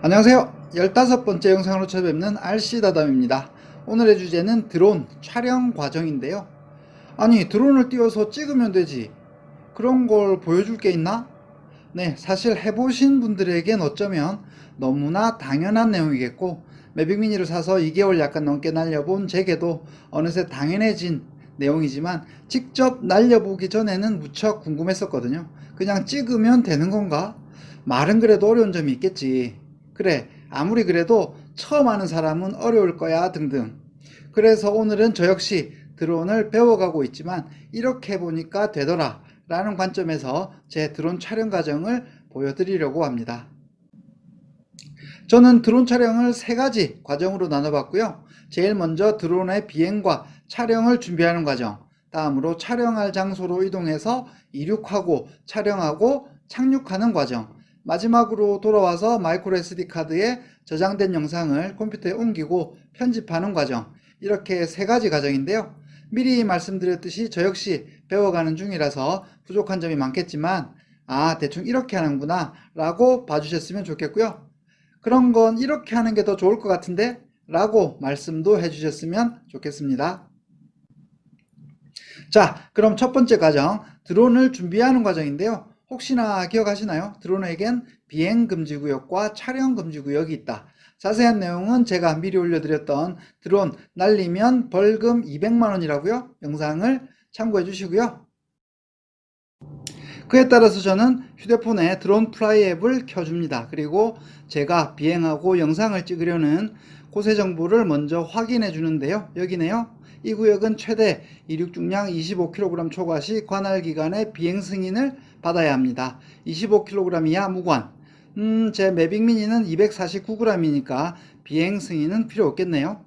안녕하세요. 15번째 영상으로 찾아뵙는 RC다담입니다. 오늘의 주제는 드론 촬영 과정인데요. 아니, 드론을 띄워서 찍으면 되지, 그런 걸 보여줄 게 있나? 네, 사실 해보신 분들에겐 어쩌면 너무나 당연한 내용이겠고, 매빅 미니를 사서 2개월 약간 넘게 날려본 제게도 어느새 당연해진 내용이지만, 직접 날려보기 전에는 무척 궁금했었거든요. 그냥 찍으면 되는 건가? 말은 그래도 어려운 점이 있겠지. 그래, 아무리 그래도 처음 하는 사람은 어려울 거야 등등. 그래서 오늘은 저 역시 드론을 배워가고 있지만 이렇게 해보니까 되더라 라는 관점에서 제 드론 촬영 과정을 보여드리려고 합니다. 저는 드론 촬영을 3가지 과정으로 나눠봤고요. 제일 먼저 드론의 비행과 촬영을 준비하는 과정, 다음으로 촬영할 장소로 이동해서 이륙하고 촬영하고 착륙하는 과정, 마지막으로 돌아와서 마이크로 SD 카드에 저장된 영상을 컴퓨터에 옮기고 편집하는 과정, 이렇게 3가지 과정인데요. 미리 말씀드렸듯이 저 역시 배워가는 중이라서 부족한 점이 많겠지만, 대충 이렇게 하는구나 라고 봐주셨으면 좋겠고요. 그런 건 이렇게 하는 게 더 좋을 것 같은데 라고 말씀도 해주셨으면 좋겠습니다. 자, 그럼 첫 번째 과정, 드론을 준비하는 과정인데요. 혹시나 기억하시나요? 드론에겐 비행 금지 구역과 촬영 금지 구역이 있다. 자세한 내용은 제가 미리 올려드렸던 드론 날리면 벌금 200만원이라고요. 영상을 참고해 주시고요. 그에 따라서 저는 휴대폰에 드론 플라이 앱을 켜줍니다. 그리고 제가 비행하고 영상을 찍으려는 곳의 정보를 먼저 확인해 주는데요. 여기네요. 이 구역은 최대 이륙 중량 25kg 초과 시 관할 기관의 비행 승인을 받아야 합니다. 25kg 이하 무관. 제 매빅 미니는 249g이니까 비행 승인은 필요 없겠네요.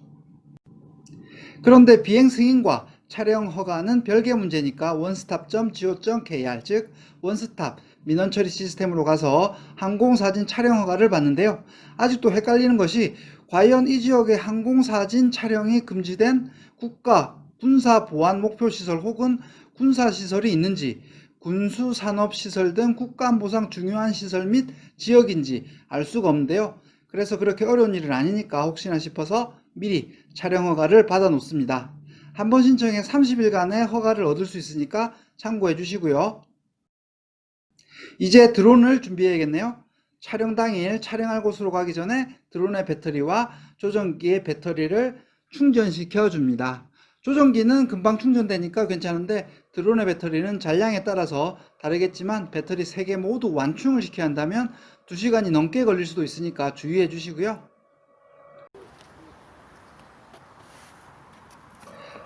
그런데 비행 승인과 촬영 허가는 별개 문제니까 원스톱.go.kr, 즉 원스톱 민원 처리 시스템으로 가서 항공사진 촬영 허가를 받는데요. 아직도 헷갈리는 것이, 과연 이 지역의 항공사진 촬영이 금지된 국가 군사 보안 목표 시설 혹은 군사 시설이 있는지, 군수 산업 시설 등 국가안보상 중요한 시설 및 지역인지 알 수가 없는데요. 그래서 그렇게 어려운 일은 아니니까 혹시나 싶어서 미리 촬영 허가를 받아 놓습니다. 한 번 신청에 30일간의 허가를 얻을 수 있으니까 참고해 주시고요. 이제 드론을 준비해야겠네요. 촬영 당일 촬영할 곳으로 가기 전에 드론의 배터리와 조정기의 배터리를 충전시켜 줍니다. 조정기는 금방 충전되니까 괜찮은데 드론의 배터리는 잔량에 따라서 다르겠지만 배터리 3개 모두 완충을 시켜야 한다면 2시간이 넘게 걸릴 수도 있으니까 주의해 주시고요.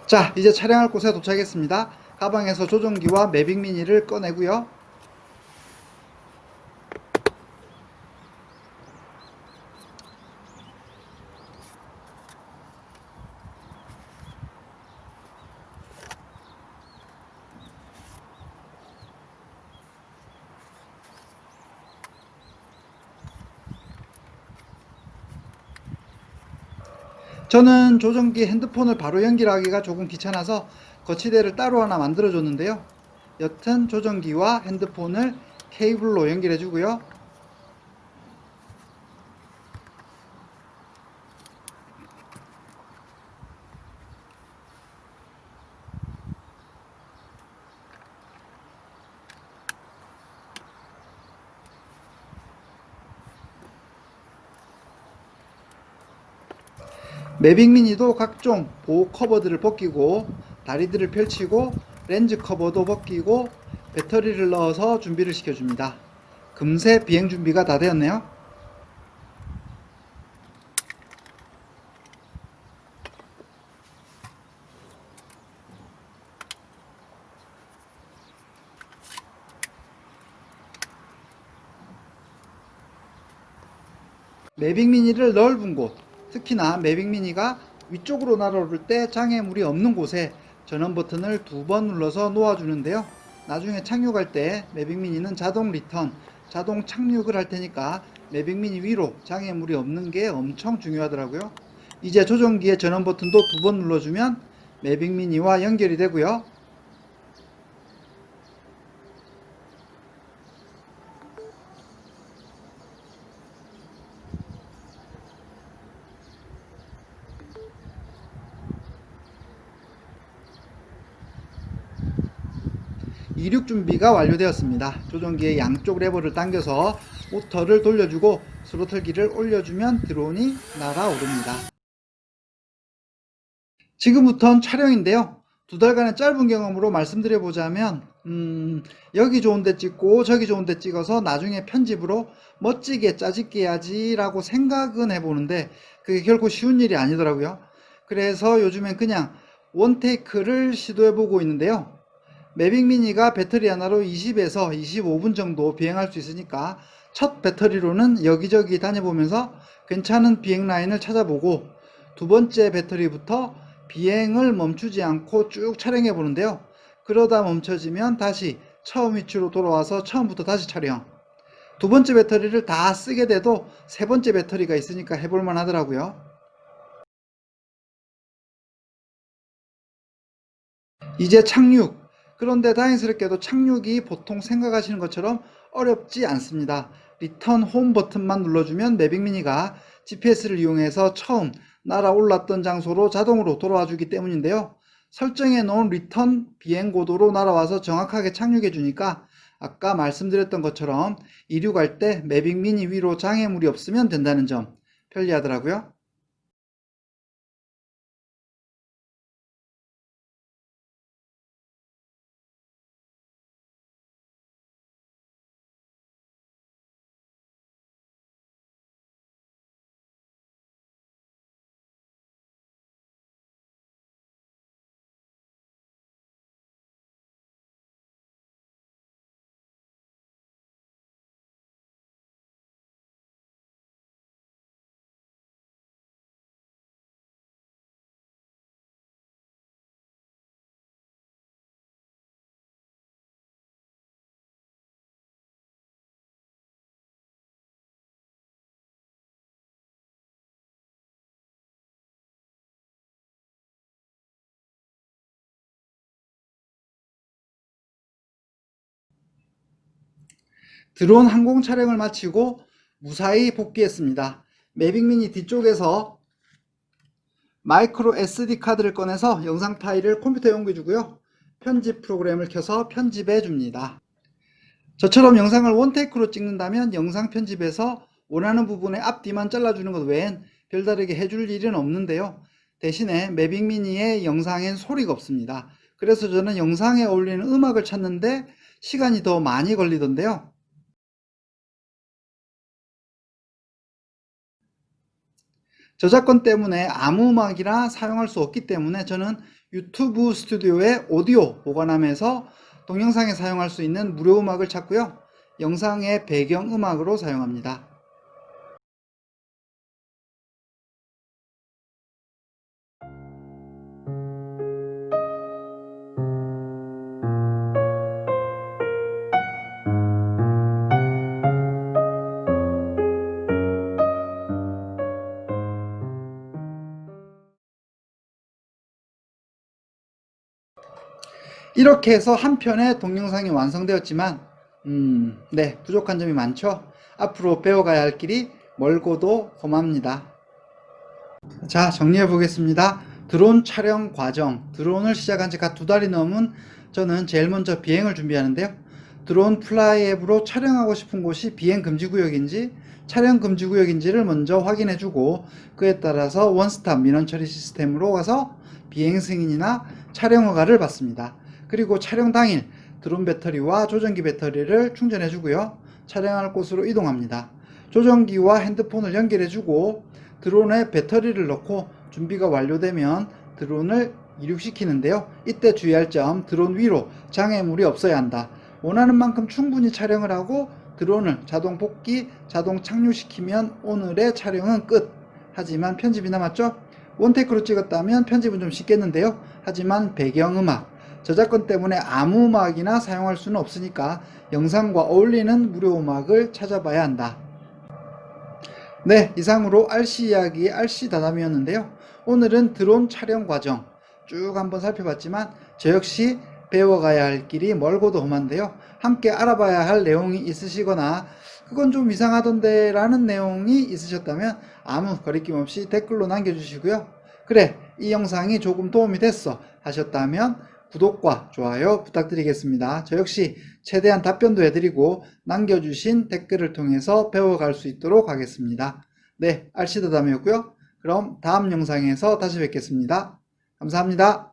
자, 이제 촬영할 곳에 도착했습니다. 가방에서 조종기와 매빅 미니를 꺼내고요. 저는 조종기 핸드폰을 바로 연결하기가 조금 귀찮아서 거치대를 따로 하나 만들어 줬는데요. 여튼 조종기와 핸드폰을 케이블로 연결해 주고요. 매빅 미니도 각종 보호 커버들을 벗기고 다리들을 펼치고 렌즈 커버도 벗기고 배터리를 넣어서 준비를 시켜줍니다. 금세 비행 준비가 다 되었네요. 매빅 미니를 넓은 곳, 특히나 매빅 미니가 위쪽으로 날아오를 때 장애물이 없는 곳에 전원 버튼을 2번 눌러서 놓아주는데요. 나중에 착륙할 때 매빅 미니는 자동 리턴, 자동 착륙을 할 테니까 매빅 미니 위로 장애물이 없는 게 엄청 중요하더라고요. 이제 조종기의 전원 버튼도 2번 눌러주면 매빅 미니와 연결이 되고요. 이륙 준비가 완료되었습니다. 조종기의 양쪽 레버를 당겨서 모터를 돌려주고 스로틀기를 올려주면 드론이 날아오릅니다. 지금부터는 촬영인데요. 2달간의 짧은 경험으로 말씀드려보자면 여기 좋은데 찍고 저기 좋은데 찍어서 나중에 편집으로 멋지게 짜집게 해야지 라고 생각은 해보는데 그게 결코 쉬운 일이 아니더라고요. 그래서 요즘엔 그냥 원테이크를 시도해보고 있는데요. 매빅 미니가 배터리 하나로 20에서 25분 정도 비행할 수 있으니까 첫 배터리로는 여기저기 다녀보면서 괜찮은 비행 라인을 찾아보고 두 번째 배터리부터 비행을 멈추지 않고 쭉 촬영해 보는데요. 그러다 멈춰지면 다시 처음 위치로 돌아와서 처음부터 다시 촬영. 두 번째 배터리를 다 쓰게 돼도 세 번째 배터리가 있으니까 해볼만 하더라고요. 이제 착륙. 그런데 다행스럽게도 착륙이 보통 생각하시는 것처럼 어렵지 않습니다. 리턴 홈 버튼만 눌러주면 매빅 미니가 GPS를 이용해서 처음 날아올랐던 장소로 자동으로 돌아와 주기 때문인데요. 설정해 놓은 리턴 비행 고도로 날아와서 정확하게 착륙해 주니까 아까 말씀드렸던 것처럼 이륙할 때 매빅 미니 위로 장애물이 없으면 된다는 점 편리하더라고요. 드론 항공 촬영을 마치고 무사히 복귀했습니다. 매빅 미니 뒤쪽에서 마이크로 SD 카드를 꺼내서 영상 파일을 컴퓨터에 옮겨주고요. 편집 프로그램을 켜서 편집해 줍니다. 저처럼 영상을 원테이크로 찍는다면 영상 편집에서 원하는 부분의 앞뒤만 잘라주는 것 외엔 별다르게 해줄 일은 없는데요. 대신에 매빅 미니의 영상엔 소리가 없습니다. 그래서 저는 영상에 어울리는 음악을 찾는데 시간이 더 많이 걸리던데요. 저작권 때문에 아무 음악이나 사용할 수 없기 때문에 저는 유튜브 스튜디오에 오디오 보관함에서 동영상에 사용할 수 있는 무료 음악을 찾고요. 영상의 배경 음악으로 사용합니다. 이렇게 해서 한 편의 동영상이 완성되었지만 네, 부족한 점이 많죠. 앞으로 배워가야 할 길이 멀고도 험합니다. 자, 정리해 보겠습니다. 드론 촬영 과정. 드론을 시작한 지 갓 2달이 넘은 저는 제일 먼저 비행을 준비하는데요. 드론 플라이 앱으로 촬영하고 싶은 곳이 비행 금지 구역인지 촬영 금지 구역인지를 먼저 확인해 주고 그에 따라서 원스톱 민원 처리 시스템으로 가서 비행 승인이나 촬영 허가를 받습니다. 그리고 촬영 당일 드론 배터리와 조정기 배터리를 충전해 주고요. 촬영할 곳으로 이동합니다. 조정기와 핸드폰을 연결해 주고 드론에 배터리를 넣고 준비가 완료되면 드론을 이륙시키는데요. 이때 주의할 점, 드론 위로 장애물이 없어야 한다. 원하는 만큼 충분히 촬영을 하고 드론을 자동 복귀, 자동 착륙시키면 오늘의 촬영은 끝. 하지만 편집이 남았죠? 원테이크로 찍었다면 편집은 좀 쉽겠는데요. 하지만 배경음악, 저작권 때문에 아무 음악이나 사용할 수는 없으니까 영상과 어울리는 무료 음악을 찾아봐야 한다. 네, 이상으로 RC 이야기의 RC 다담이었는데요. 오늘은 드론 촬영 과정 쭉 한번 살펴봤지만 저 역시 배워가야 할 길이 멀고도 험한데요. 함께 알아봐야 할 내용이 있으시거나 그건 좀 이상하던데 라는 내용이 있으셨다면 아무 거리낌 없이 댓글로 남겨주시고요. 그래, 이 영상이 조금 도움이 됐어 하셨다면 구독과 좋아요 부탁드리겠습니다. 저 역시 최대한 답변도 해드리고 남겨주신 댓글을 통해서 배워갈 수 있도록 하겠습니다. 네, RC다담이었고요. 그럼 다음 영상에서 다시 뵙겠습니다. 감사합니다.